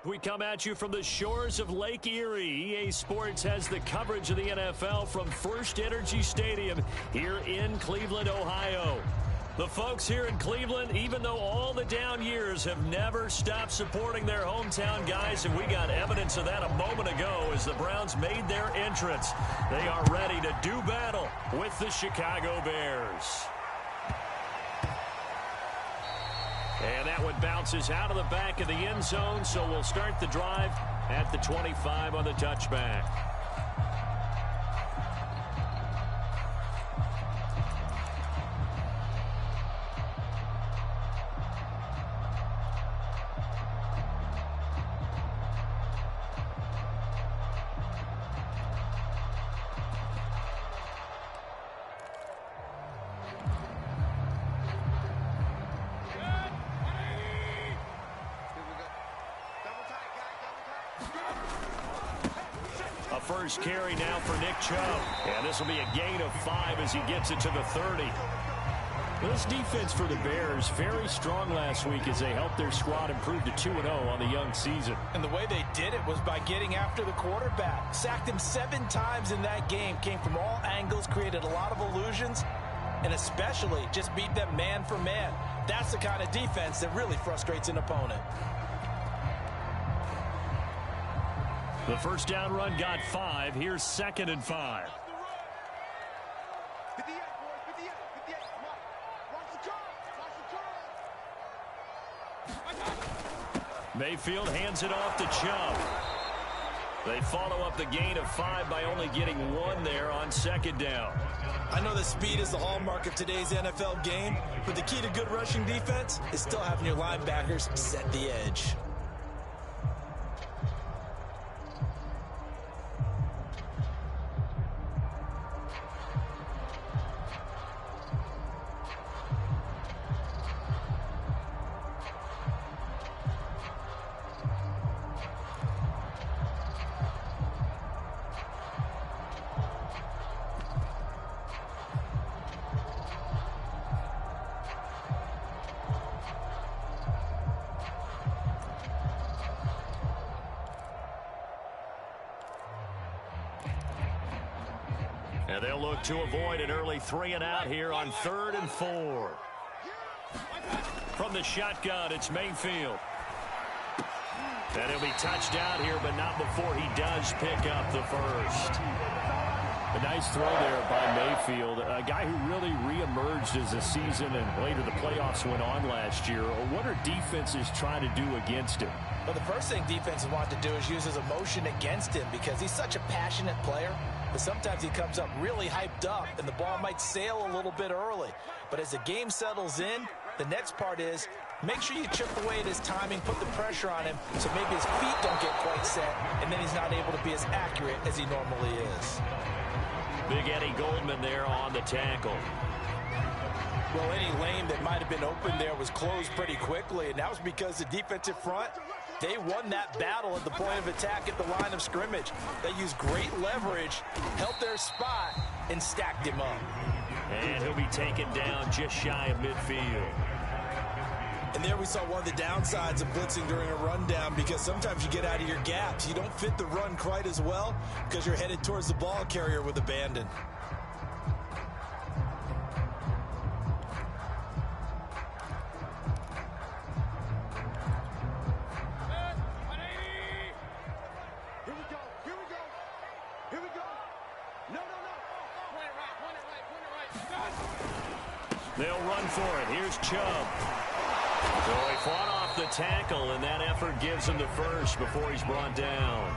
We come at you from the shores of Lake Erie. EA Sports has the coverage of the NFL from First Energy Stadium here in Cleveland, Ohio. The folks here in Cleveland, even though all the down years, have never stopped supporting their hometown guys, and we got evidence of that a moment ago as the Browns made their entrance. They are ready to do battle with the Chicago Bears. And that one bounces out of the back of the end zone, so we'll start the drive at the 25 on the touchback. First carry now for Nick Chubb. And this will be a gain of 5 as he gets it to the 30. This defense for the Bears, very strong last week as they helped their squad improve to 2-0 on the young season. And the way they did it was by getting after the quarterback. Sacked him 7 times in that game. Came from all angles, created a lot of illusions, and especially just beat them man for man. That's the kind of defense that really frustrates an opponent. The first down run got 5. Here's 2nd and 5. Mayfield hands it off to Chubb. They follow up the gain of 5 by only getting 1 there on 2nd down. I know that speed is the hallmark of today's NFL game, but the key to good rushing defense is still having your linebackers set the edge. And they'll look to avoid an early 3 and out here on 3rd and 4. From the shotgun, it's Mayfield. And he'll be touched out here, but not before he does pick up the first. A nice throw there by Mayfield, a guy who really reemerged as the season and later the playoffs went on last year. What are defenses trying to do against him? Well, the first thing defenses want to do is use his emotion against him because he's such a passionate player. But sometimes he comes up really hyped up and the ball might sail a little bit early. But as the game settles in, the next part is make sure you chip away at his timing, put the pressure on him so maybe his feet don't get quite set and then he's not able to be as accurate as he normally is. Big Eddie Goldman there on the tackle. Well, any lane that might have been open there was closed pretty quickly, and that was because the defensive front, they won that battle at the point of attack at the line of scrimmage. They used great leverage, held their spot, and stacked him up. And he'll be taken down just shy of midfield. And there we saw one of the downsides of blitzing during a rundown because sometimes you get out of your gaps. You don't fit the run quite as well because you're headed towards the ball carrier with abandon. They'll run for it. Here's Chubb. So he fought off the tackle, and that effort gives him the first before he's brought down.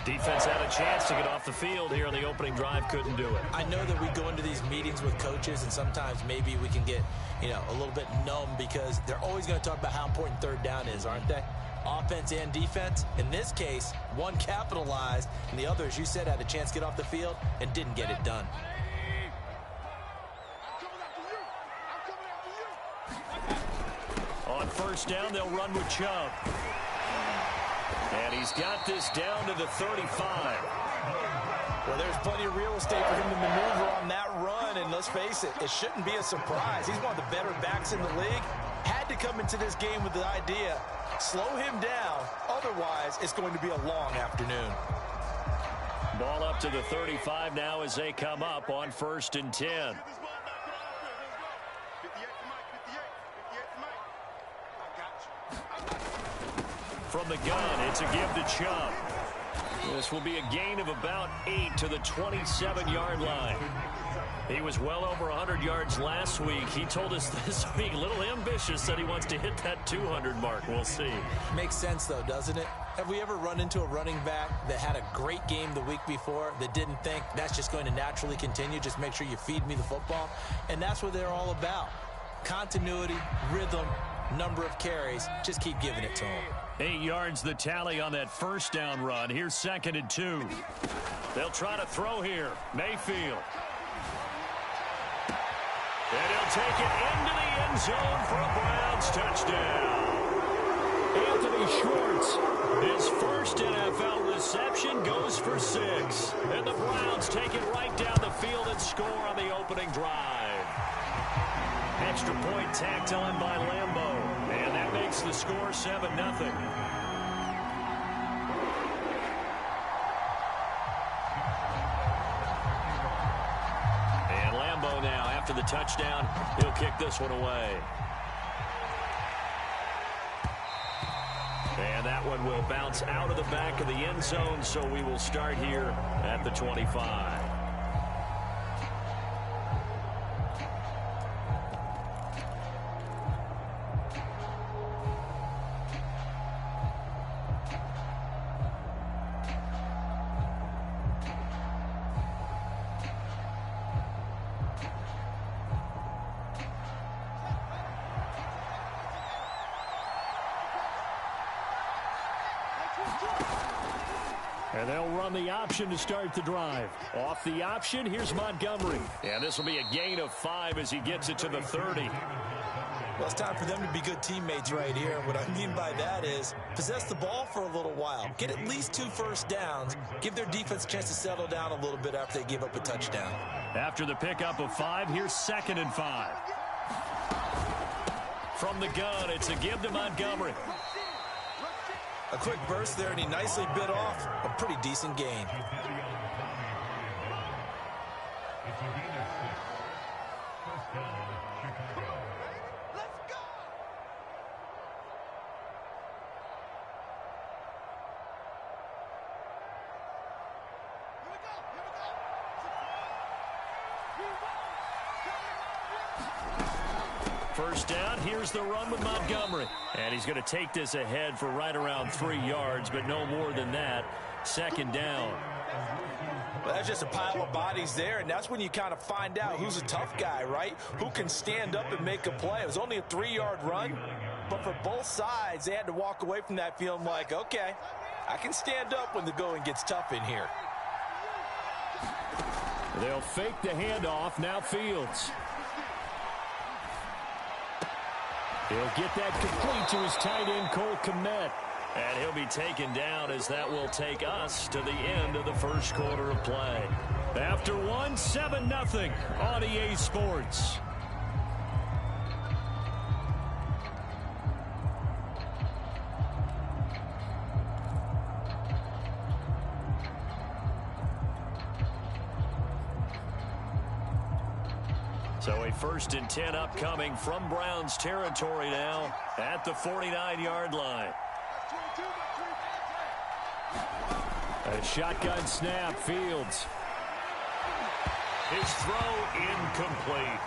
Defense had a chance to get off the field here on the opening drive, couldn't do it. I know that we go into these meetings with coaches, and sometimes maybe we can get, a little bit numb because they're always going to talk about how important 3rd down is, aren't they? Offense and defense. In this case, one capitalized, and the other, as you said, had a chance to get off the field and didn't get it done. On 1st down, they'll run with Chubb. And he's got this down to the 35. Well, there's plenty of real estate for him to maneuver on that run, and let's face it, it shouldn't be a surprise. He's one of the better backs in the league. Had to come into this game with the idea, slow him down. Otherwise, it's going to be a long afternoon. Ball up to the 35 now as they come up on 1st and 10. From the gun, it's a give to Chubb. This will be a gain of about 8 to the 27-yard line. He was well over 100 yards last week. He told us this week, a little ambitious, that he wants to hit that 200 mark. We'll see. Makes sense, though, doesn't it? Have we ever run into a running back that had a great game the week before that didn't think that's just going to naturally continue? Just make sure you feed me the football. And that's what they're all about. Continuity, rhythm, number of carries. Just keep giving it to them. 8 yards the tally on that first down run. Here's 2nd and 2. They'll try to throw here. Mayfield. And he'll take it into the end zone for a Browns touchdown. Anthony Schwartz, his first NFL reception, goes for 6. And the Browns take it right down the field and score on the opening drive. Extra point tacked on by Lambeau. And that makes the score 7-0. And Lambeau now, after the touchdown, he'll kick this one away. And that one will bounce out of the back of the end zone, so we will start here at the 25. And they'll run the option to start the drive. Off the option, here's Montgomery. And this will be a gain of 5 as he gets it to the 30. Well, it's time for them to be good teammates right here. What I mean by that is possess the ball for a little while. Get at least 2 first downs. Give their defense a chance to settle down a little bit after they give up a touchdown. After the pickup of 5, here's 2nd and 5. From the gun, it's a give to Montgomery. A quick burst there, and he nicely bit off a pretty decent gain. First down, here's the run with Montgomery. And he's going to take this ahead for right around 3 yards, but no more than that. 2nd down. Well, that's just a pile of bodies there, and that's when you kind of find out who's a tough guy, right? Who can stand up and make a play. It was only a 3-yard run, but for both sides, they had to walk away from that feeling like, okay, I can stand up when the going gets tough in here. They'll fake the handoff. Now Fields. He'll get that complete to his tight end, Cole Kmet. And he'll be taken down as that will take us to the end of the first quarter of play. After 1, 7-0 on EA Sports. So a 1st and 10 upcoming from Browns territory now at the 49-yard line. A shotgun snap, Fields. His throw incomplete.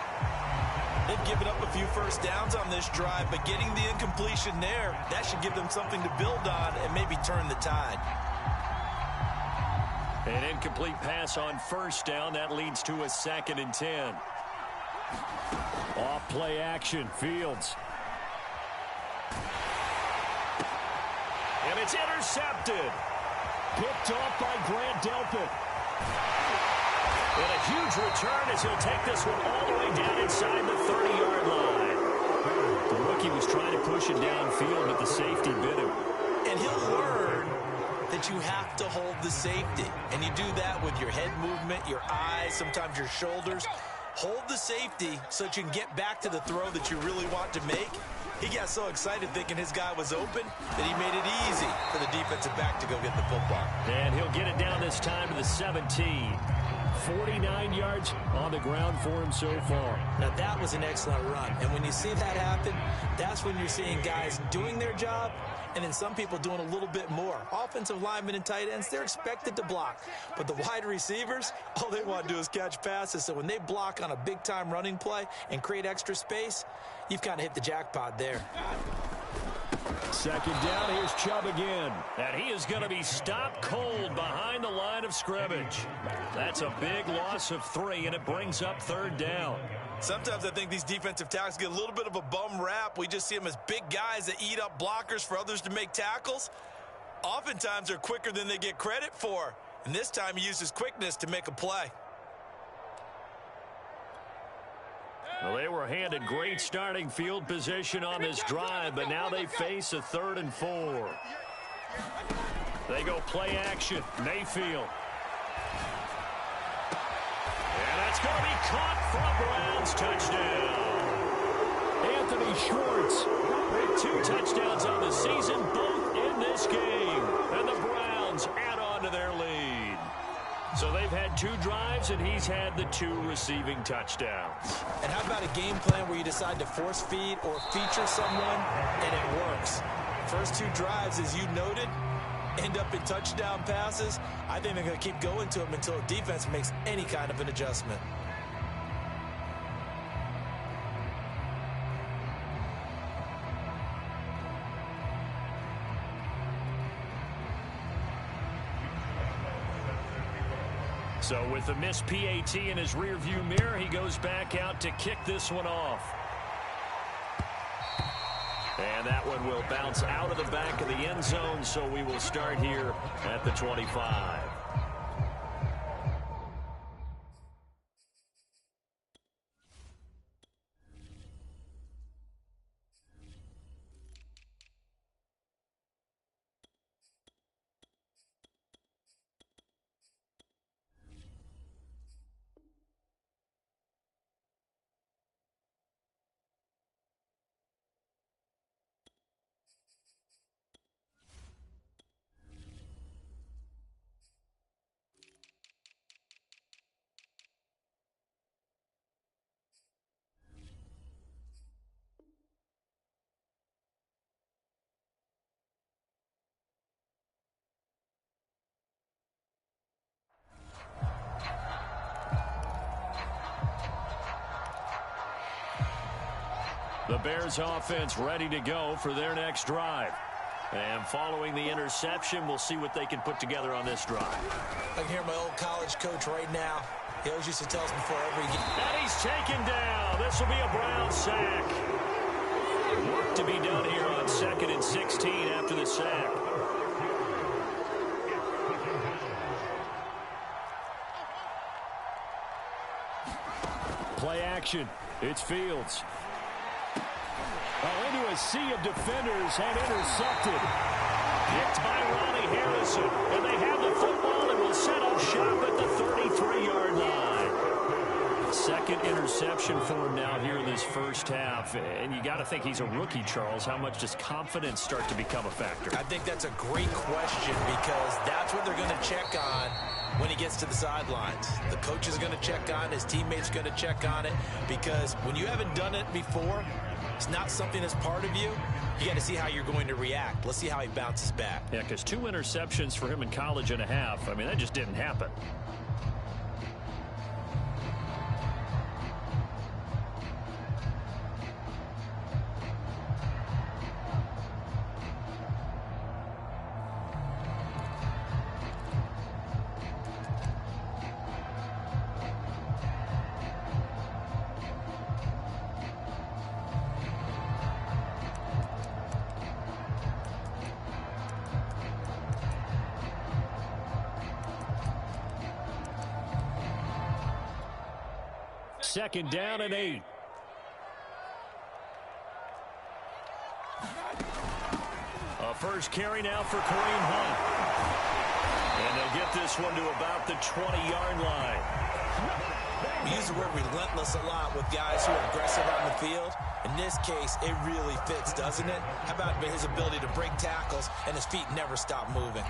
They've given up a few first downs on this drive, but getting the incompletion there, that should give them something to build on and maybe turn the tide. An incomplete pass on first down. That leads to a 2nd and 10. Off play action, Fields. And it's intercepted. Picked off by Grant Delpit. And a huge return as he'll take this one all the way down inside the 30-yard line. The rookie was trying to push it downfield, but the safety bit him. And he'll learn that you have to hold the safety. And you do that with your head movement, your eyes, sometimes your shoulders. Hold the safety so that you can get back to the throw that you really want to make. He got so excited thinking his guy was open that he made it easy for the defensive back to go get the football. And he'll get it down this time to the 17. 49 yards on the ground for him so far. Now, that was an excellent run. And when you see that happen, that's when you're seeing guys doing their job and then some people doing a little bit more. Offensive linemen and tight ends, they're expected to block. But the wide receivers, all they want to do is catch passes. So when they block on a big-time running play and create extra space, you've kind of hit the jackpot there. Second down, here's Chubb again. And he is going to be stopped cold behind the line of scrimmage. That's a big loss of 3, and it brings up third down. Sometimes I think these defensive tackles get a little bit of a bum rap. We just see them as big guys that eat up blockers for others to make tackles. Oftentimes they're quicker than they get credit for. And this time he uses quickness to make a play. Well, they were handed great starting field position on this drive, but now they face a 3rd and 4. They go play action. Mayfield. And that's going to be caught for a Browns touchdown. Anthony Schwartz with 2 touchdowns on the season, both in this game. And the Browns add on to their lead. So they've had 2 drives, and he's had the 2 receiving touchdowns. And how about a game plan where you decide to force feed or feature someone, and it works? First 2 drives, as you noted, end up in touchdown passes. I think they're going to keep going to them until the defense makes any kind of an adjustment. So with the missed PAT in his rearview mirror, he goes back out to kick this one off. And that one will bounce out of the back of the end zone, so we will start here at the 25. The Bears offense ready to go for their next drive. And following the interception, we'll see what they can put together on this drive. I can hear my old college coach right now. He always used to tell us before every game. And he's taken down. This will be a Brown sack. Work to be done here on 2nd and 16 after the sack. Play action. It's Fields. Into a sea of defenders and intercepted. Picked by Ronnie Harrison. And they have the football and will set up shop at the 33-yard line. Second interception for him now here in this first half. And you got to think he's a rookie, Charles. How much does confidence start to become a factor? I think that's a great question because that's what they're going to check on when he gets to the sidelines. The coach is going to check on, his teammates going to check on it, because when you haven't done it before, it's not something that's part of you. You got to see how you're going to react. Let's see how he bounces back. Yeah, because 2 interceptions for him in college and a half. I mean, that just didn't happen. Second down and 8. A first carry now for Kareem Hunt. And they'll get this one to about the 20-yard line. We use the word relentless a lot with guys who are aggressive on the field. In this case, it really fits, doesn't it? How about his ability to break tackles and his feet never stop moving?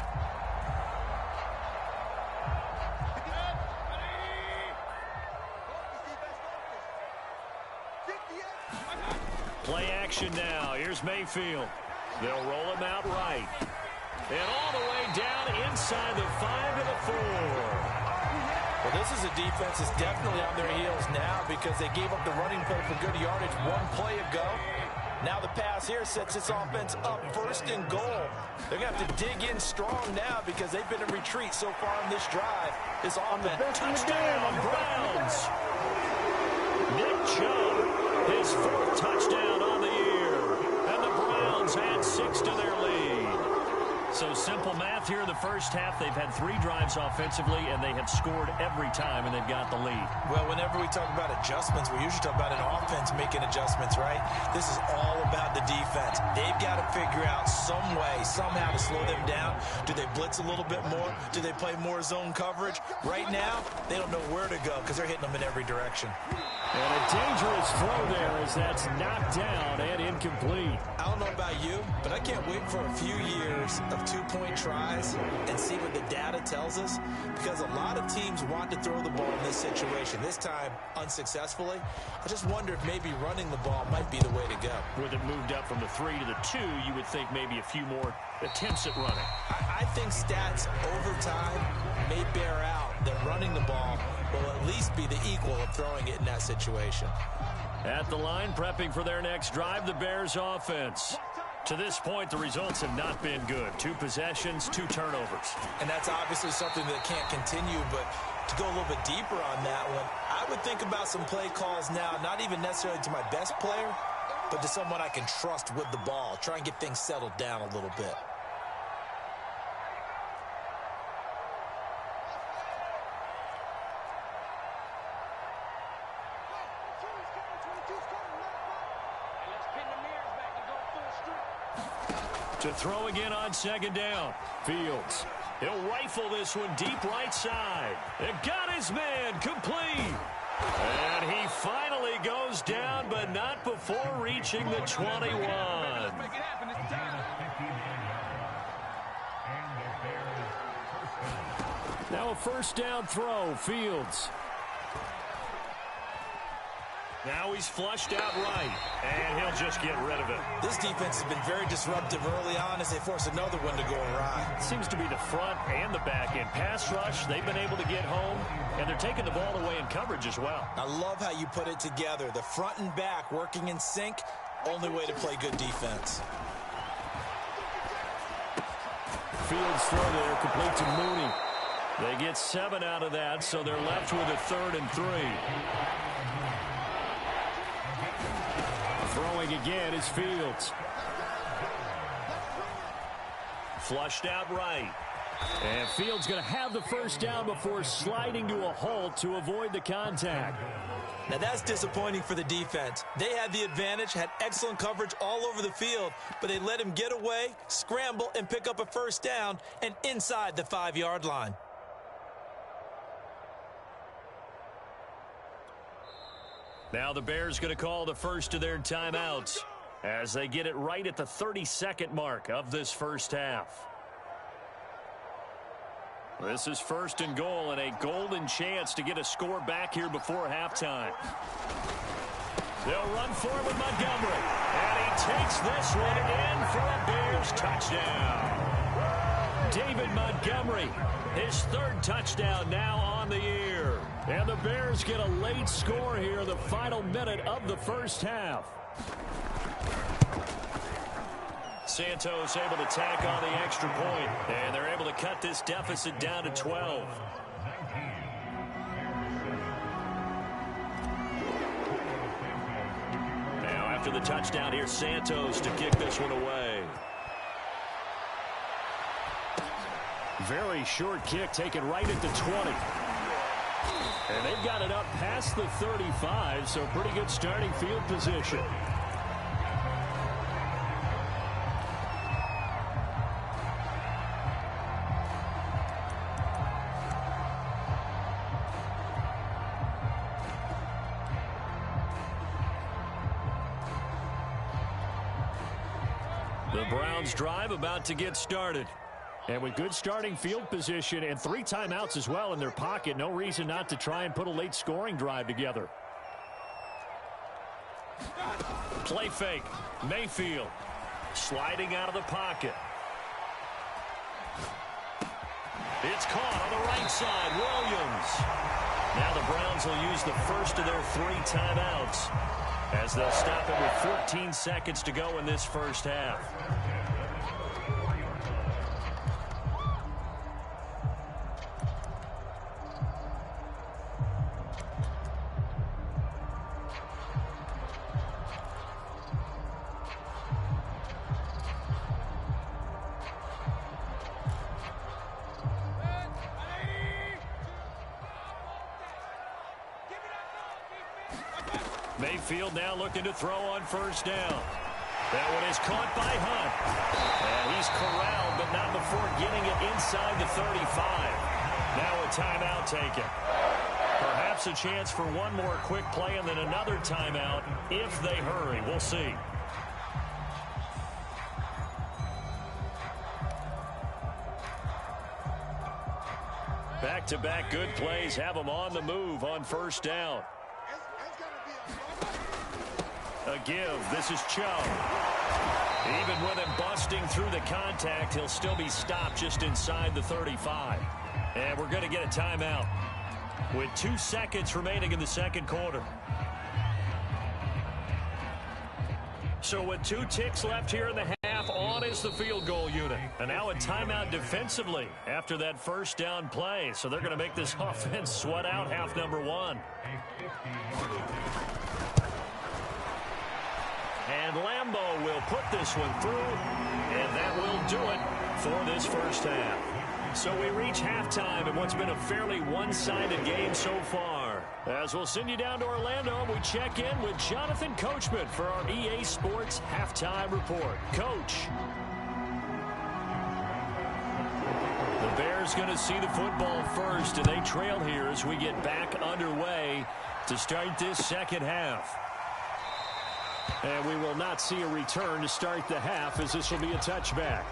Play action now. Here's Mayfield. They'll roll him out right. And all the way down inside the 5 to the 4. Well, this is a defense that's definitely on their heels now because they gave up the running play for good yardage one play ago. Now the pass here sets this offense up 1st and goal. They're going to have to dig in strong now because they've been in retreat so far on this drive. This offense. Touchdown, Browns. Nick Chubb, his 4th touchdown on the year. And the Browns add 6 to their lead. So simple math here in the first half. They've had 3 drives offensively, and they have scored every time, and they've got the lead. Well, whenever we talk about adjustments, we usually talk about an offense making adjustments, right? This is all about the defense. They've got to figure out some way, somehow to slow them down. Do they blitz a little bit more? Do they play more zone coverage? Right now, they don't know where to go because they're hitting them in every direction. And a dangerous throw there as that's knocked down and incomplete. I don't know about you, but I can't wait for a few years of 2-point tries and see what the data tells us, because a lot of teams want to throw the ball in this situation. This time, unsuccessfully. I just wonder if maybe running the ball might be the way to go. With it moved up from the 3 to the 2, you would think maybe a few more attempts at running. I think stats over time may bear out that running the ball will at least be the equal of throwing it in that situation. At the line, prepping for their next drive, the Bears offense. To this point, the results have not been good. 2 possessions, 2 turnovers. And that's obviously something that can't continue, but to go a little bit deeper on that one, I would think about some play calls now, not even necessarily to my best player, but to someone I can trust with the ball. Try and get things settled down a little bit. To throw again on 2nd down. Fields. He'll rifle this one deep right side. It got his man complete. And he finally goes down, but not before reaching the 21. Now a 1st down throw. Fields. Now he's flushed out right, and he'll just get rid of it. This defense has been very disruptive early on as they force another one to go awry. Seems to be the front and the back end. Pass rush, they've been able to get home, and they're taking the ball away in coverage as well. I love how you put it together. The front and back working in sync, only way to play good defense. Fields throw there, complete to Mooney. They get 7 out of that, so they're left with a 3rd and 3. Throwing again is Fields. Flushed out right. And Fields going to have the 1st down before sliding to a halt to avoid the contact. Now that's disappointing for the defense. They had the advantage, had excellent coverage all over the field, but they let him get away, scramble, and pick up a 1st down and inside the 5-yard line. Now the Bears going to call the first of their timeouts as they get it right at the 32nd mark of this first half. This is 1st and goal and a golden chance to get a score back here before halftime. They'll run for it with Montgomery. And he takes this one in for a Bears touchdown. David Montgomery, his 3rd touchdown now on the year. And the Bears get a late score here, the final minute of the first half. Santos able to tack on the extra point, and they're able to cut this deficit down to 12. Now after the touchdown, here's Santos to kick this one away. Very short kick taken right at the 20. And they've got it up past the 35, so pretty good starting field position. The Browns drive about to get started. And with good starting field position and 3 timeouts as well in their pocket, no reason not to try and put a late scoring drive together. Play fake. Mayfield sliding out of the pocket. It's caught on the right side. Williams. Now the Browns will use the first of their 3 timeouts as they'll stop it with 14 seconds to go in this first half. Mayfield now looking to throw on first down. That one is caught by Hunt. And he's corralled, but not before getting it inside the 35. Now a timeout taken. Perhaps a chance for one more quick play and then another timeout if they hurry. We'll see. Back-to-back good plays have them on the move on first down. A give. This is Chubb. Even with him busting through the contact, he'll still be stopped just inside the 35. And we're going to get a timeout with 2 seconds remaining in the second quarter. So with 2 ticks left here in the half, on is the field goal unit. And now a timeout defensively after that first down play. So they're going to make this offense sweat out half number 1. And Lambeau will put this one through, and that will do it for this first half. So we reach halftime in what's been a fairly one-sided game so far. As we'll send you down to Orlando, we check in with Jonathan Coachman for our EA Sports Halftime Report. Coach. The Bears going to see the football first, and they trail here as we get back underway to start this second half. And we will not see a return to start the half, as this will be a touchback.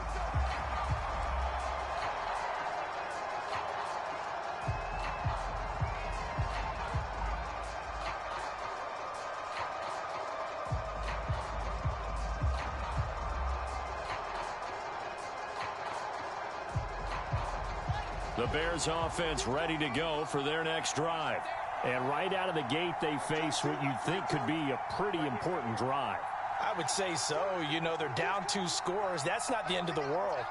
The Bears offense ready to go for their next drive. And right out of the gate, they face what you'd think could be a pretty important drive. I would say so. You know, they're down 2 scores. That's not the end of the world.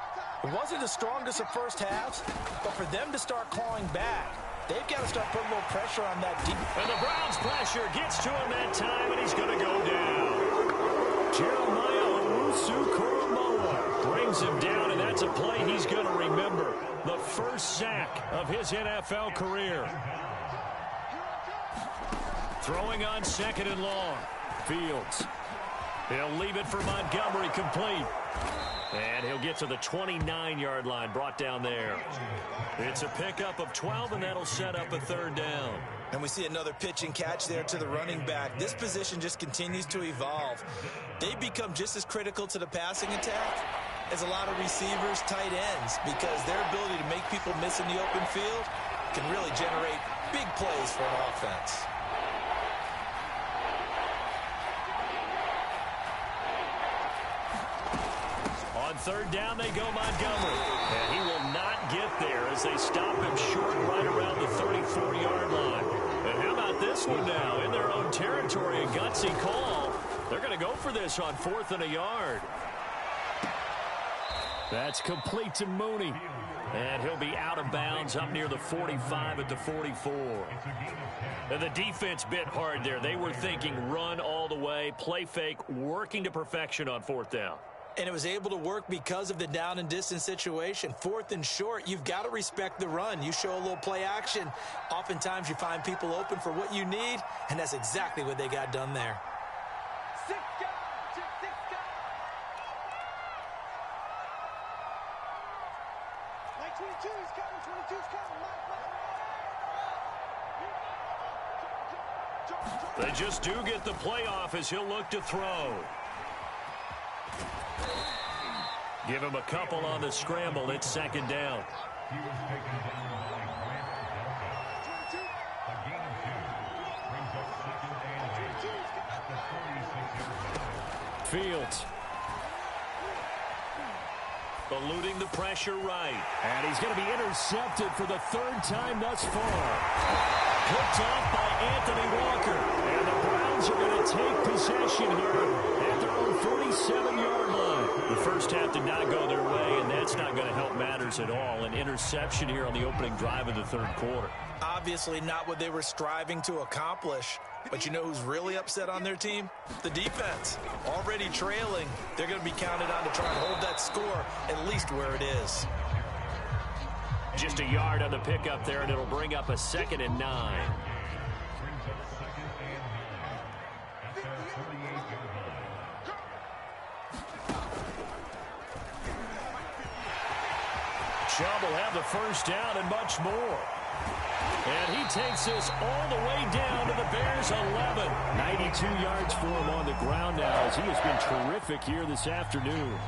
It wasn't the strongest of first halves, but for them to start clawing back, they've got to start putting a little pressure on that deep. And the Browns pressure gets to him that time, and he's going to go down. Jeremiah Owusu-Koramoah brings him down, and that's a play he's going to remember. The first sack of his NFL career. Throwing on second and long. Fields. He'll leave it for Montgomery, complete. And he'll get to the 29-yard line, brought down there. It's a pickup of 12, and that'll set up a third down. And we see another pitch and catch there to the running back. This position just continues to evolve. They've become just as critical to the passing attack as a lot of receivers, tight ends, because their ability to make people miss in the open field can really generate big plays for an offense. On third down, they go Montgomery. And he will not get there as they stop him short right around the 34-yard line. And how about this one now? In their own territory, a gutsy call. They're going to go for this on 4th and a yard. That's complete to Mooney. And he'll be out of bounds up near the 45 at the 44. And the defense bit hard there. They were thinking run all the way, play fake, working to perfection on 4th down. And it was able to work because of the down and distance situation. 4th and short, you've got to respect the run. You show a little play action. Oftentimes you find people open for what you need, and that's exactly what they got done there. 6 down, 6 down. 22 is coming, 22 is coming. They just do get the playoff as he'll look to throw. Give him a couple on the scramble. It's second down. Fields. Eluding the pressure right. And he's going to be intercepted for the third time thus far. Picked off by Anthony Walker. And the Browns are going to take possession here at their own 47-yard line. The first half did not go their way, and that's not going to help matters at all. An interception here on the opening drive of the third quarter. Obviously not what they were striving to accomplish. But you know who's really upset on their team? The defense. Already trailing. They're going to be counted on to try and hold that score at least where it is. Just a yard on the pickup there, and it'll bring up a 2nd and 9. Chubb will have the first down and much more. And he takes this all the way down to the Bears' 11. 92 yards for him on the ground now, as he has been terrific here this afternoon.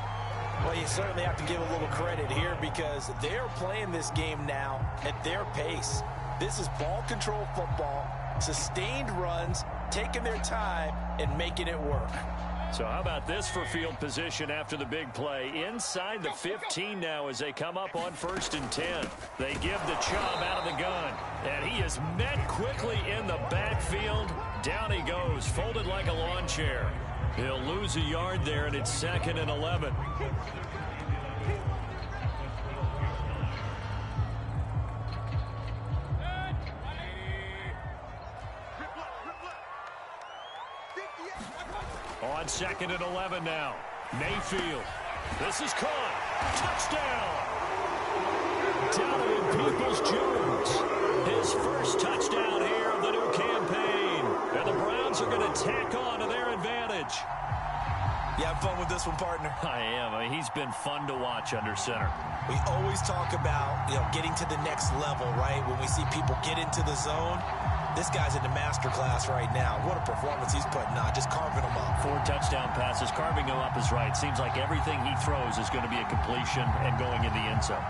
Well, you certainly have to give a little credit here because they're playing this game now at their pace. This is ball control football, sustained runs, taking their time, and making it work. So how about this for field position after the big play? Inside the 15 now as they come up on 1st and 10. They give the Chubb out of the gun. And he is met quickly in the backfield. Down he goes, folded like a lawn chair. He'll lose a yard there, and it's 2nd and 11. On 2nd and 11 now. Mayfield. This is caught. Touchdown. Donovan Peoples-Jones. His first touchdown here of the new campaign. And the Browns are going to tack on to their advantage. You have fun with this one, partner? I am. I mean, he's been fun to watch under center. We always talk about, getting to the next level, right? When we see people get into the zone. This guy's in the master class right now. What a performance he's putting on, just carving them up. 4 touchdown passes. Carving them up is right. Seems like everything he throws is going to be a completion and going in the end zone.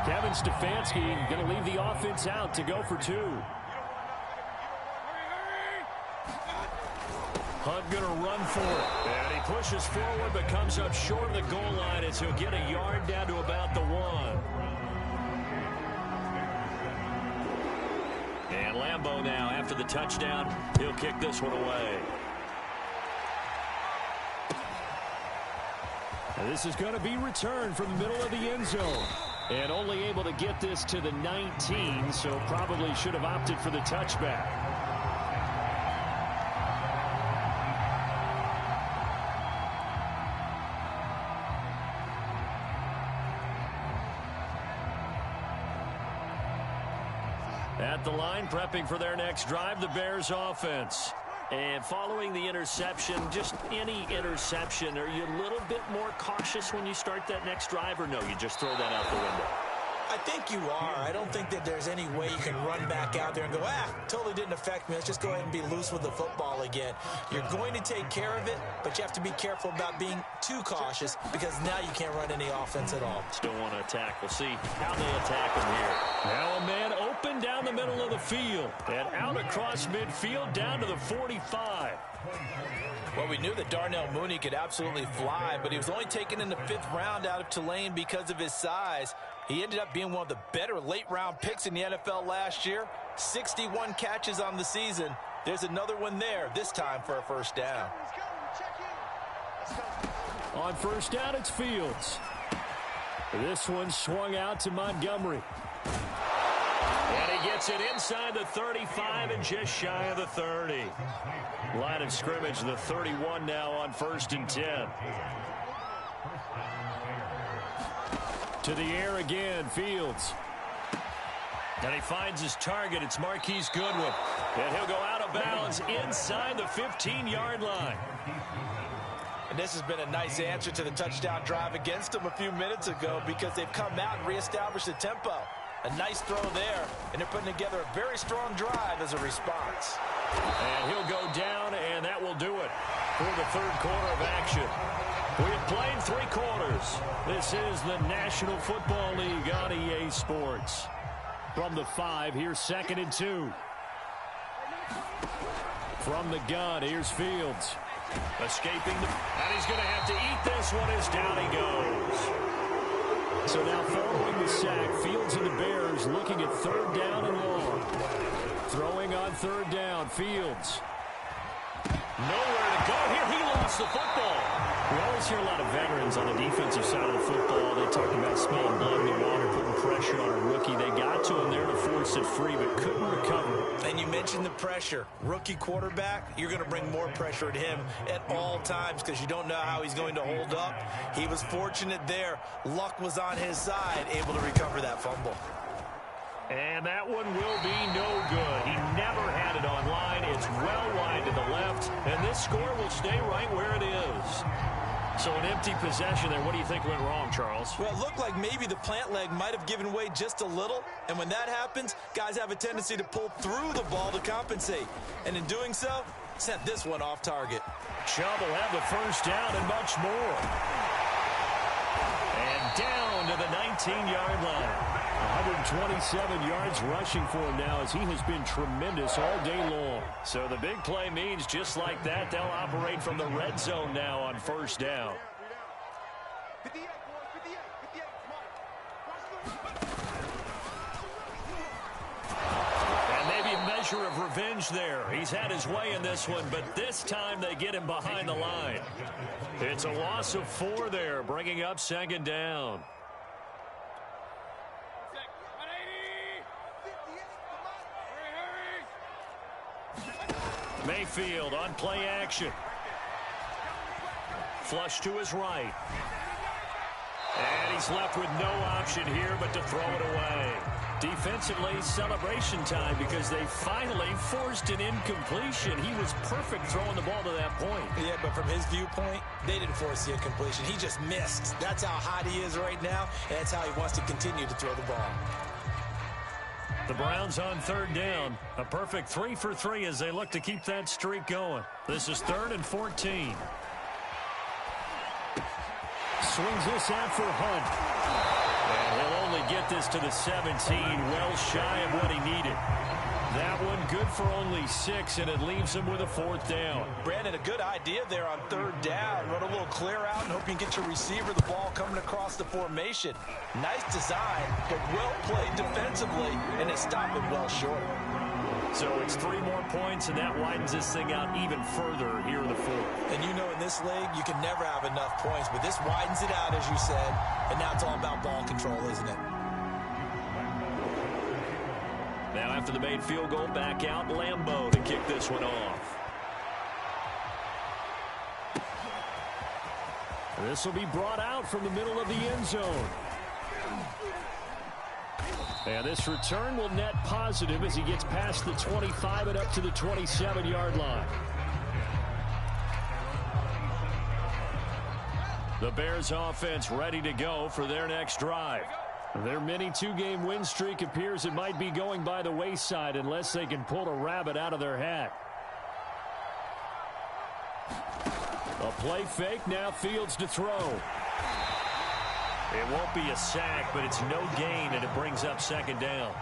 Kevin Stefanski going to leave the offense out to go for 2. Hunt going to run for it. And he pushes forward but comes up short of the goal line as he'll get a yard down to about the 1. And Lambeau now, after the touchdown, he'll kick this one away. And this is going to be returned from the middle of the end zone. And only able to get this to the 19, so probably should have opted for the touchback. At the line, prepping for their next drive, the Bears offense. And following the interception, just any interception, are you a little bit more cautious when you start that next drive, or no, you just throw that out the window? I think you are. I don't think that there's any way you can run back out there and go, totally didn't affect me. Let's just go ahead and be loose with the football again. You're going to take care of it, but you have to be careful about being too cautious because now you can't run any offense at all. Still want to attack. We'll see how they attack him here. Now a man open down the middle of the field and out across midfield down to the 45. Well, we knew that Darnell Mooney could absolutely fly, but he was only taken in the 5th round out of Tulane because of his size. He ended up being one of the better late-round picks in the NFL last year. 61 catches on the season. There's another one there, this time for a first down. On first down, it's Fields. This one swung out to Montgomery. And he gets it inside the 35 and just shy of the 30. Line of scrimmage, the 31 now on 1st and 10. To the air again, Fields. And he finds his target. It's Marquise Goodwin. And he'll go out of bounds inside the 15-yard line. And this has been a nice answer to the touchdown drive against them a few minutes ago because they've come out and reestablished the tempo. A nice throw there, and they're putting together a very strong drive as a response. And he'll go down, and that will do it for the third quarter of action. We have played 3 quarters. Players. This is the National Football League on EA Sports. From the 5, here's 2nd and 2. From the gun, here's Fields. Escaping, and he's going to have to eat this one as down he goes. So now following the sack, Fields and the Bears looking at 3rd down and long. Throwing on 3rd down, Fields. Nowhere to go here. He lost the football. We always hear a lot of veterans on the defensive side of the football. They talk about smelling blood in the water, putting pressure on a rookie. They got to him there to force it free, but couldn't recover. And you mentioned the pressure. Rookie quarterback, you're going to bring more pressure at him at all times because you don't know how he's going to hold up. He was fortunate there. Luck was on his side, able to recover that fumble. And that one will be no good. He never had it on line. It's well wide to the left, and this score will stay right where it is. So an empty possession there. What do you think went wrong, Charles? Well, it looked like maybe the plant leg might have given way just a little, and when that happens, guys have a tendency to pull through the ball to compensate. And in doing so, sent this one off target. Chubb will have the 1st down and much more. And down to the 19-yard line. 127 yards rushing for him now as he has been tremendous all day long. So the big play means just like that, they'll operate from the red zone now on 1st down. And maybe a measure of revenge there. He's had his way in this one, but this time they get him behind the line. It's a loss of 4 there, bringing up 2nd down. Mayfield on play action. Flush to his right. And he's left with no option here but to throw it away. Defensively, celebration time because they finally forced an incompletion. He was perfect throwing the ball to that point. Yeah, but from his viewpoint, they didn't force the incompletion. He just missed. That's how hot he is right now, and that's how he wants to continue to throw the ball. The Browns on 3rd down. A perfect 3 for 3 as they look to keep that streak going. This is 3rd and 14. Swings this out for Hunt. And he'll only get this to the 17, well shy of what he needed. That one good for only 6, and it leaves him with a 4th down. Brandon, a good idea there on 3rd down. Run a little clear out and hope you can get your receiver the ball coming across the formation. Nice design, but well played defensively, and it stopped it well short. So it's 3 more points, and that widens this thing out even further here in the 4th. And you know in this league, you can never have enough points, but this widens it out, as you said, and now it's all about ball control, isn't it? Now after the made field goal, back out Lambeau to kick this one off. This will be brought out from the middle of the end zone. And this return will net positive as he gets past the 25 and up to the 27-yard line. The Bears offense ready to go for their next drive. Their mini 2-game win streak appears it might be going by the wayside unless they can pull a rabbit out of their hat. A play fake, now Fields to throw. It won't be a sack, but it's no gain, and it brings up 2nd down.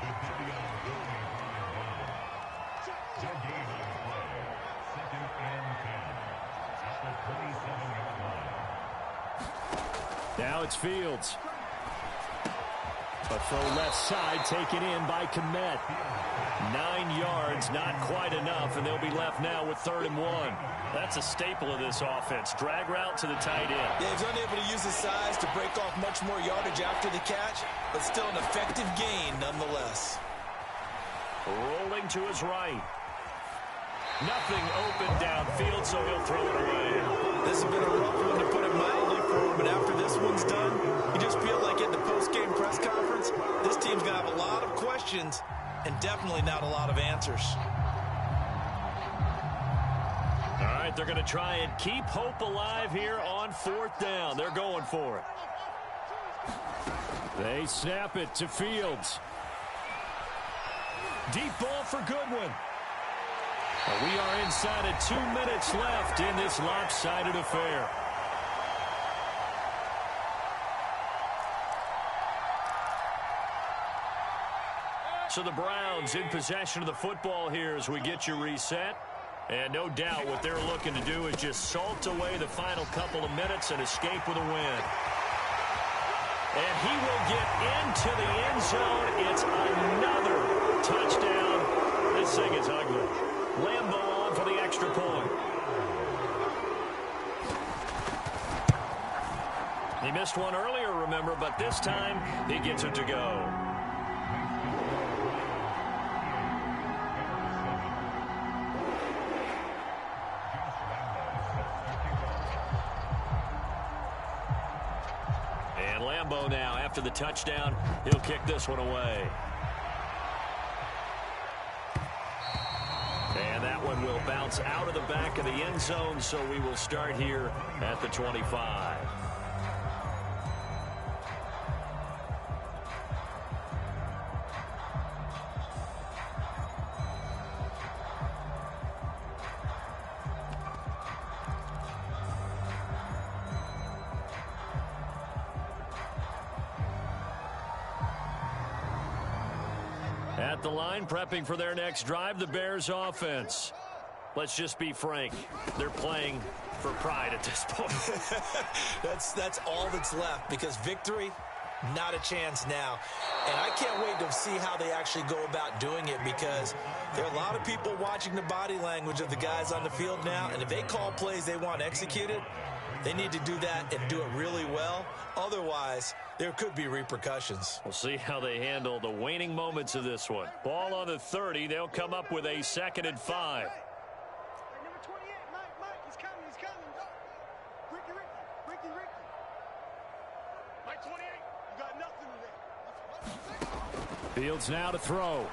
Now it's Fields. A throw left side taken in by Kmet. 9 yards, not quite enough, and they'll be left now with 3rd and 1. That's a staple of this offense. Drag route to the tight end. Yeah, he's unable to use his size to break off much more yardage after the catch, but still an effective gain nonetheless. Rolling to his right. Nothing open downfield, so he'll throw it away. This has been a rough one, to put it mildly, for him, but after this one's done, you just feel like at the post-game press conference, this team's going to have a lot of questions and definitely not a lot of answers. All right, they're going to try and keep hope alive here on 4th down. They're going for it. They snap it to Fields. Deep ball for Goodwin. We are inside of 2 minutes left in this lopsided affair. So the Browns in possession of the football here as we get you reset. And no doubt what they're looking to do is just salt away the final couple of minutes and escape with a win. And he will get into the end zone. It's another touchdown. This thing is ugly. Lambeau on for the extra point. He missed one earlier, remember, but this time he gets it to go. And Lambeau now, after the touchdown, he'll kick this one away. And that one will bounce out of the back of the end zone, so we will start here at the 25. At the line, prepping for their next drive, the Bears offense. Let's just be frank. They're playing for pride at this point. That's all that's left, because victory, not a chance now. And I can't wait to see how they actually go about doing it, because there are a lot of people watching the body language of the guys on the field now, and if they call plays they want executed, they need to do that and do it really well. Otherwise, there could be repercussions. We'll see how they handle the waning moments of this one. Ball on the 30. They'll come up with a 2nd and 5. Number 28, Mike, he's coming. Ricky. Mike 28, you got nothing today. Fields now to throw.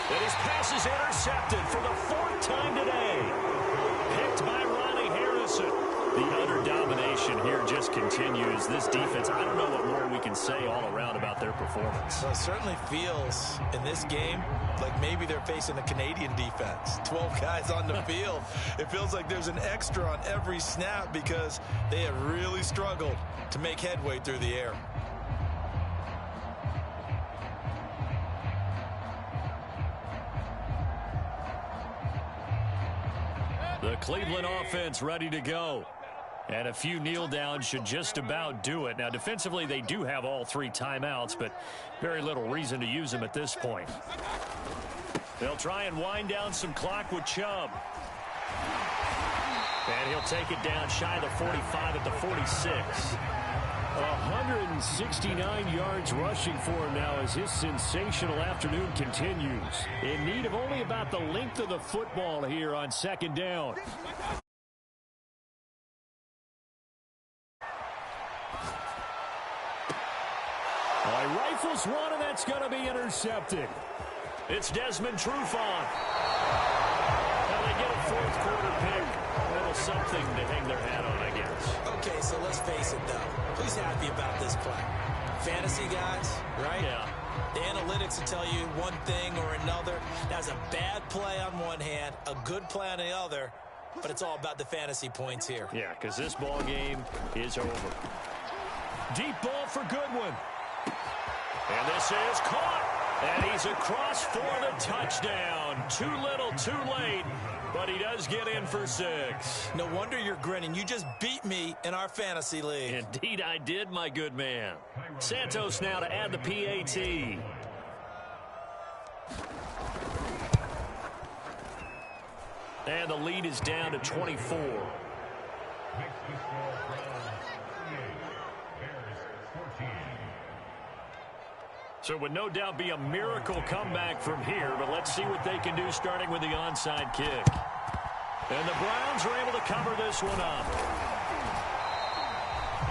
And his pass is intercepted for the 4th time today. Picked by Ronnie Harrison. The utter domination here just continues. This defense, I don't know what more we can say all around about their performance. Well, it certainly feels in this game like maybe they're facing a Canadian defense. 12 guys on the field. It feels like there's an extra on every snap because they have really struggled to make headway through the air. The Cleveland offense ready to go. And a few kneel downs should just about do it. Now, defensively, they do have all 3 timeouts, but very little reason to use them at this point. They'll try and wind down some clock with Chubb. And he'll take it down shy of the 45 at the 46. 169 yards rushing for him now as his sensational afternoon continues. In need of only about the length of the football here on 2nd down. He rifles one, and that's going to be intercepted. It's Desmond Trufant. Now they get a 4th quarter pick. A little something to hang their hat on, I guess. Okay, so let's face it, though. Who's happy about this play? Fantasy guys, right? Yeah. The analytics will tell you one thing or another. That's a bad play on one hand, a good play on the other, but it's all about the fantasy points here. Yeah, because this ball game is over. Deep ball for Goodwin. And this is caught. And he's across for the touchdown. Too little, too late. But he does get in for 6. No wonder you're grinning. You just beat me in our fantasy league. Indeed I did, my good man. Santos now to add the PAT. And the lead is down to 24. So it would no doubt be a miracle comeback from here, but let's see what they can do starting with the onside kick. And the Browns are able to cover this one up.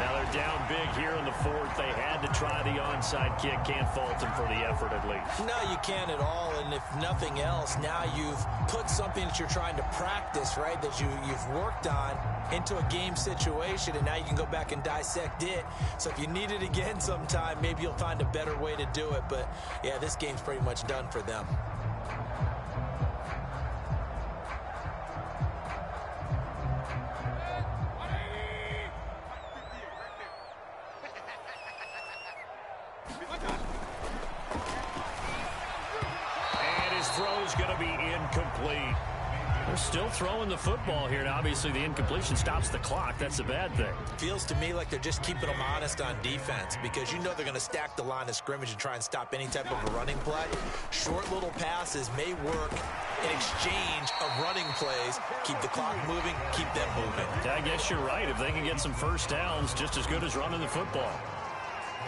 Now they're down big here in the 4th. They had to try the onside kick. Can't fault them for the effort at least. No, you can't at all. And if nothing else, now you've put something that you're trying to practice, right, that you've worked on into a game situation, and now you can go back and dissect it. So if you need it again sometime, maybe you'll find a better way to do it. But, yeah, this game's pretty much done for them. is going to be incomplete. They're still throwing the football here, and obviously the incompletion stops the clock. That's a bad thing. Feels to me like they're just keeping them honest on defense because you know they're going to stack the line of scrimmage and try and stop any type of a running play. Short little passes may work in exchange of running plays. Keep the clock moving, keep them moving. Yeah, I guess you're right. If they can get some first downs, just as good as running the football.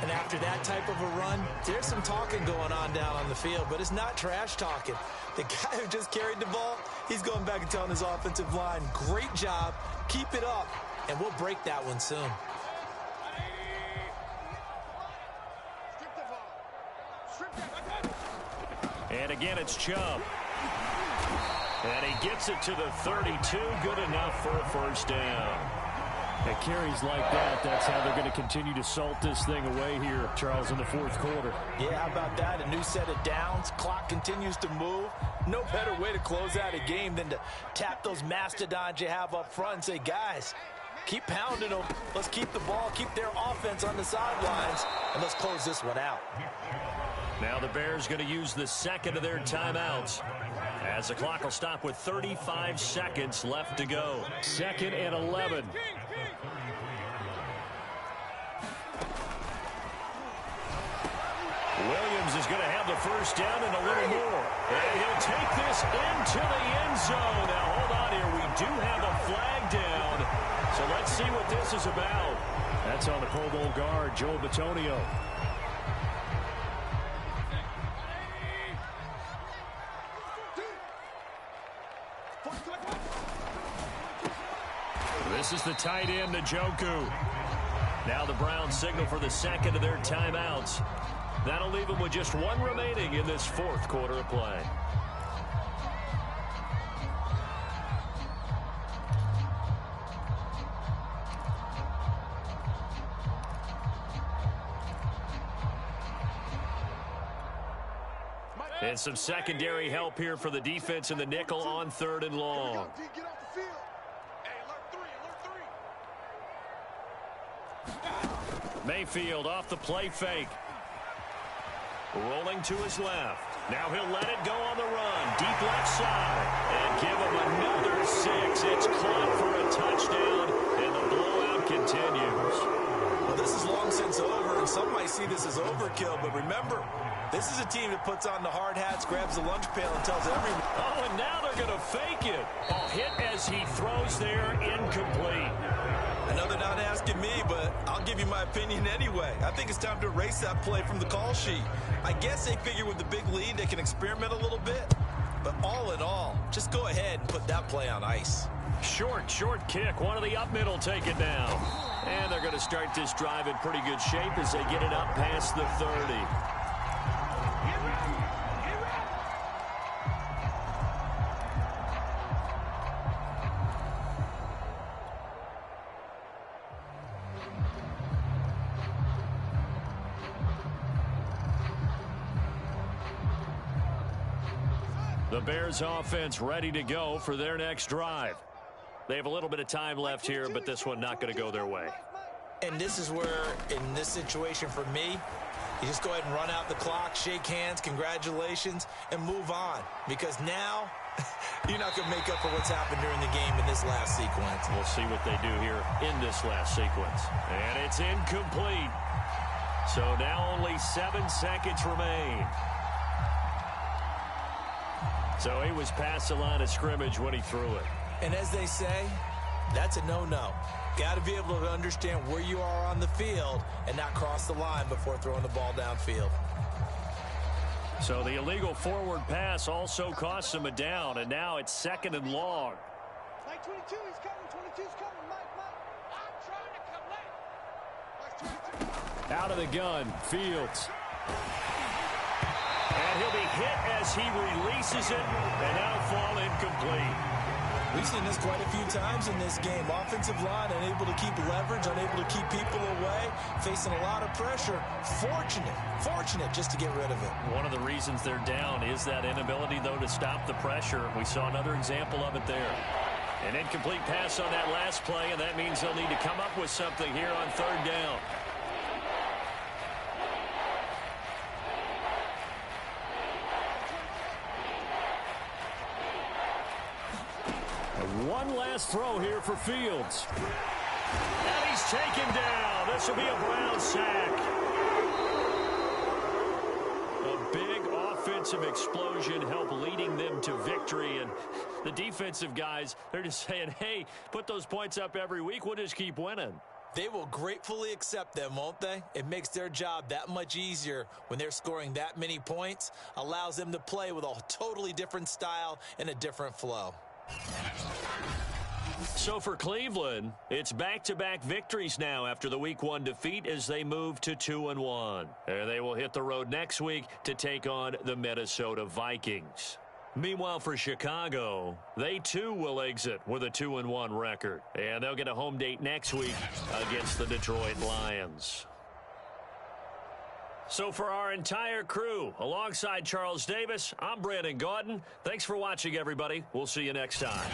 And after that type of a run, there's some talking going on down on the field, but it's not trash talking. The guy who just carried the ball, he's going back and telling his offensive line, great job, keep it up, and we'll break that one soon. And again, it's Chubb. And he gets it to the 32, good enough for a first down. At carries like that, that's how they're going to continue to salt this thing away here, Charles, in the fourth quarter. Yeah, how about that? A new set of downs. Clock continues to move. No better way to close out a game than to tap those mastodons you have up front and say, guys, keep pounding them. Let's keep the ball, keep their offense on the sidelines, and let's close this one out. Now the Bears going to use the second of their timeouts, as the clock will stop with 35 seconds left to go. 2nd and 11. Williams is going to have the first down and a little more. And he'll take this into the end zone. Now, hold on here. We do have a flag down. So let's see what this is about. That's on the Pro Bowl guard, Joel Bitonio. This is the tight end, Njoku. Now the Browns signal for the second of their timeouts. That'll leave them with just one remaining in this fourth quarter of play. And some secondary help here for the defense in the nickel on 3rd and long. Mayfield off the play fake. Rolling to his left. Now he'll let it go on the run. Deep left side. And give him another 6. It's caught for a touchdown. And the blowout continues. Well, this is long since over, and some might see this as overkill. But remember, this is a team that puts on the hard hats, grabs the lunch pail, and tells everyone. Oh, and now they're going to fake it. A hit as he throws there, incomplete. I know they're not asking me, but I'll give you my opinion anyway. I think it's time to erase that play from the call sheet. I guess they figure with the big lead they can experiment a little bit. But all in all, just go ahead and put that play on ice. Short kick. One of the up middle take it down. And they're going to start this drive in pretty good shape as they get it up past the 30. The Bears offense ready to go for their next drive. They have a little bit of time left here, but this one not going to go their way. And this is where, in this situation for me, you just go ahead and run out the clock, shake hands, congratulations, and move on. Because now, you're not going to make up for what's happened during the game in this last sequence. We'll see what they do here in this last sequence. And it's incomplete. So now only 7 seconds remain. So he was past the line of scrimmage when he threw it. And as they say, that's a no-no. Got to be able to understand where you are on the field and not cross the line before throwing the ball downfield. So the illegal forward pass also cost him a down, and now it's 2nd and long. Mike 22, he's coming. 22's coming. Mike. I'm trying to collect. Out of the gun, Fields. And he'll be hit as he releases it, and that'll fall incomplete. We've seen this quite a few times in this game. Offensive line unable to keep leverage, unable to keep people away, facing a lot of pressure. Fortunate just to get rid of it. One of the reasons they're down is that inability, though, to stop the pressure. We saw another example of it there. An incomplete pass on that last play, and that means they'll need to come up with something here on 3rd down. One last throw here for Fields. And he's taken down. This will be a Brown sack. A big offensive explosion helped leading them to victory. And the defensive guys, they're just saying, hey, put those points up every week. We'll just keep winning. They will gratefully accept them, won't they? It makes their job that much easier when they're scoring that many points. Allows them to play with a totally different style and a different flow. So for Cleveland, it's back-to-back victories now after the Week 1 defeat as they move to 2-1. And they will hit the road next week to take on the Minnesota Vikings. Meanwhile, for Chicago, they too will exit with a 2-1 record. And they'll get a home date next week against the Detroit Lions. So for our entire crew, alongside Charles Davis, I'm Brandon Gaudin. Thanks for watching, everybody. We'll see you next time.